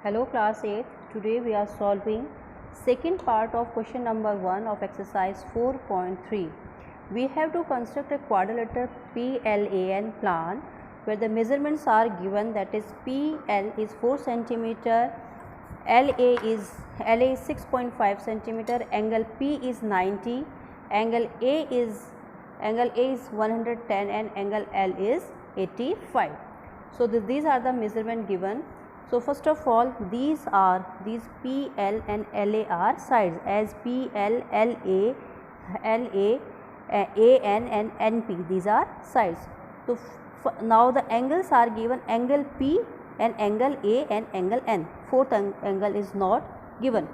Hello class 8. Today we are solving second part of question number 1 of exercise 4.3. We have to construct a quadrilateral PLAN plan where the measurements are given, that is PL is 4 cm, LA is 6.5 cm, angle P is 90, angle A is 110 and angle L is 85. So these are the measurement given. So first of all, these PL and LA are sides, as PL, LA, AN and NP, these are sides. So now the angles are given, angle P and angle A and angle N. Fourth angle is not given.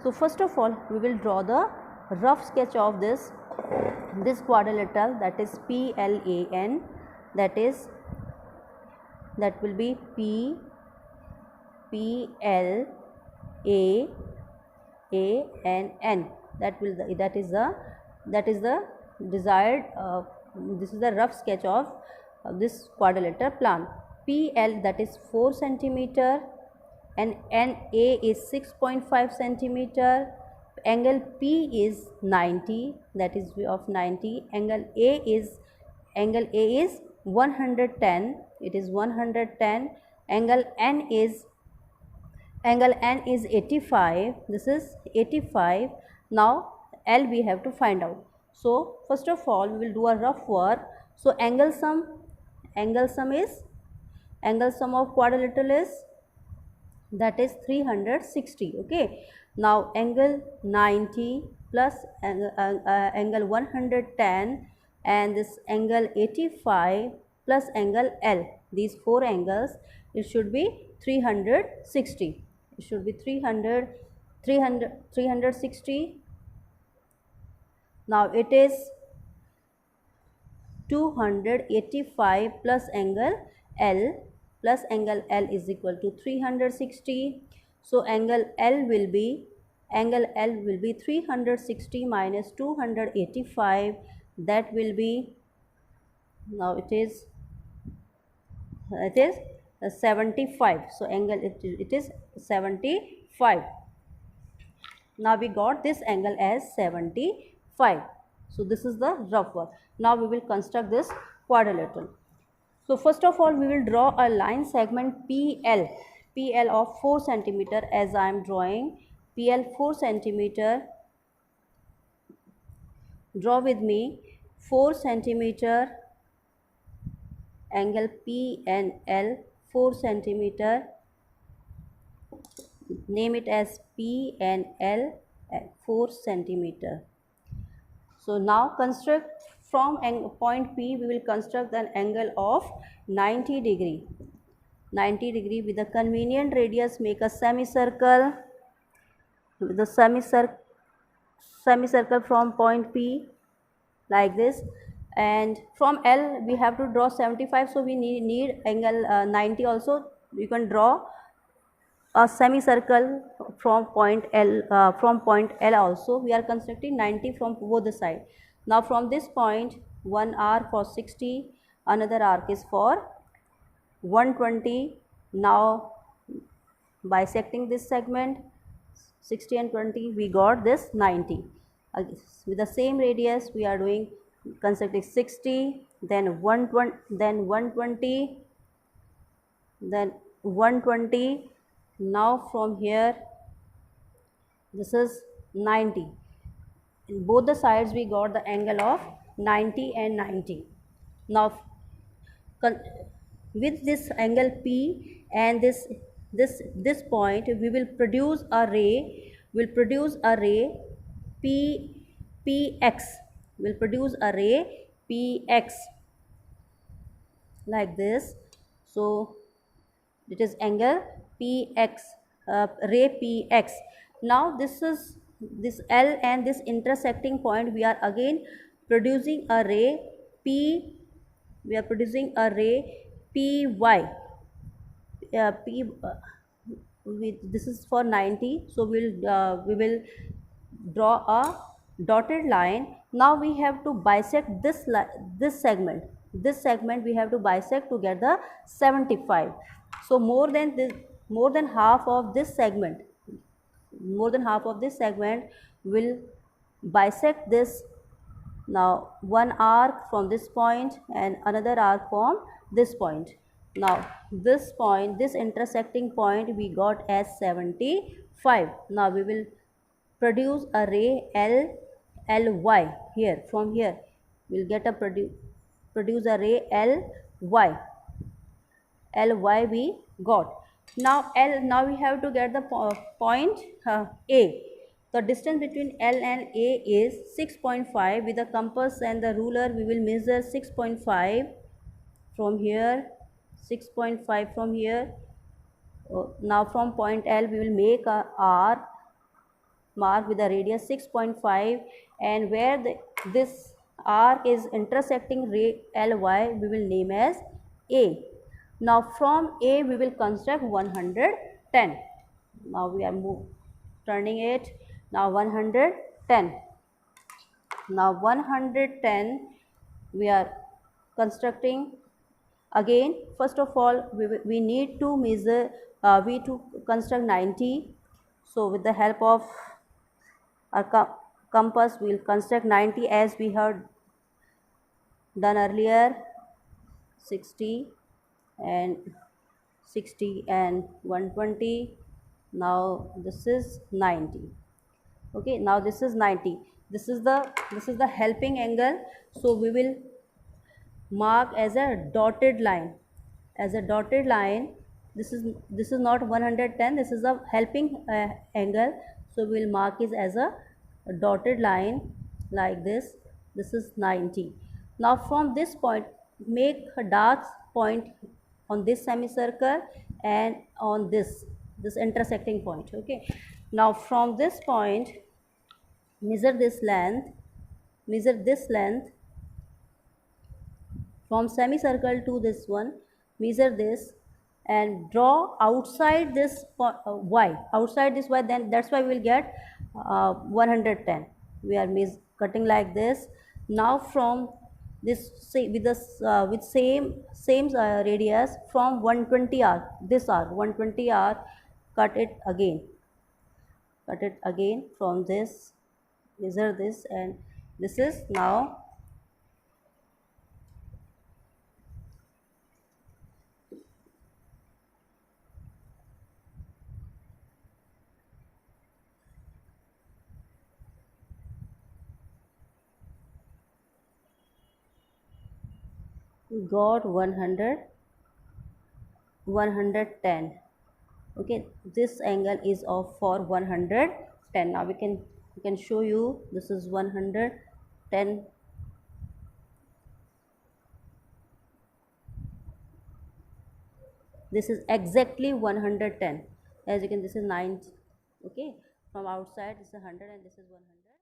So first of all, we will draw the rough sketch of this quadrilateral, that is PLAN, that will be PL, A and N. That is the desired. This is the rough sketch of this quadrilateral plan. PL, that is 4 cm, and NA is 6.5 cm. Angle P is 90, that is of 90. Angle A is 110. It is 110. Angle N is 85. This is 85. Now L we have to find out. So first of all, we will do a rough work. So angle sum of quadrilateral is, that is 360. Okay. Now angle 90 plus angle 110 and this angle 85 plus angle L. These four angles, it should be 360. It should be 360. Now it is 285 plus angle L is equal to 360. So angle L will be 360 minus 285. That will be, now it is 75. So angle it is 75. Now we got this angle as 75. So this is the rough work. Now we will construct this quadrilateral. So first of all, we will draw a line segment PL of 4 cm, as I am drawing PL 4 cm. Draw with me 4 cm, angle P and L 4 cm. Name it as P and L at 4 cm. So now construct from point P, we will construct an angle of 90 degree. 90 degree with a convenient radius, make a semicircle. With the semicircle from point P like this, and from L we have to draw 75. So we need angle 90 also. You can draw a semicircle from point L also. We are constructing 90 from both the side. Now from this point, one arc for 60, another arc is for 120. Now bisecting this segment 60 and 20, we got this 90. With the same radius, we are doing constructing 60, then 120, then 120, then 120. Now from here, this is 90. In both the sides, we got the angle of 90 and 90. Now with this angle P and this point, we will produce a ray. PX. Will produce a ray PX like this. So it is angle PX, ray PX. Now this L and this intersecting point, we are again producing a ray P. We are producing a ray PY. This is for 90. So we will draw a dotted line. Now we have to bisect this segment. This segment we have to bisect to get the 75. So more than more than half of this segment will bisect this. Now one arc from this point and another arc from this point. Now this point, this intersecting point we got as 75. Now we will produce a ray LY here. From here we'll get a produce a ray LY we got. Now we have to get the point A. The distance between L and A is 6.5. With the compass and the ruler we will measure 6.5 from here, 6.5 from here. Now from point L we will make a R mark with a radius 6.5, and where this arc is intersecting ray LY we will name as A. Now from A we will construct 110. Now we are turning it. Now 110. Now 110 we are constructing. Again, first of all we need to measure, we to construct 90. So with the help of our compass we will construct 90 as we have done earlier. 60 and 60 and 120. Now this is 90. Okay, now this is 90. This is the helping angle. So we will mark as a dotted line. This is not 110. This is a helping angle. So we will mark it as a dotted line like this. This is 90. Now from this point make a dark point on this semicircle and on this intersecting point. Okay, now from this point measure this length from semicircle to this one. Measure this and draw outside this y, then that's why we will get 110. We are cutting like this. Now from this with same radius from 120 arc, this arc 120 arc, cut it again from this. Measure this, and this is now we got 110. Okay, this angle is of for 110. Now we can show you. This is 110. This is exactly 110. As you can, this is 9. Okay, from outside this is 100 and this is 100.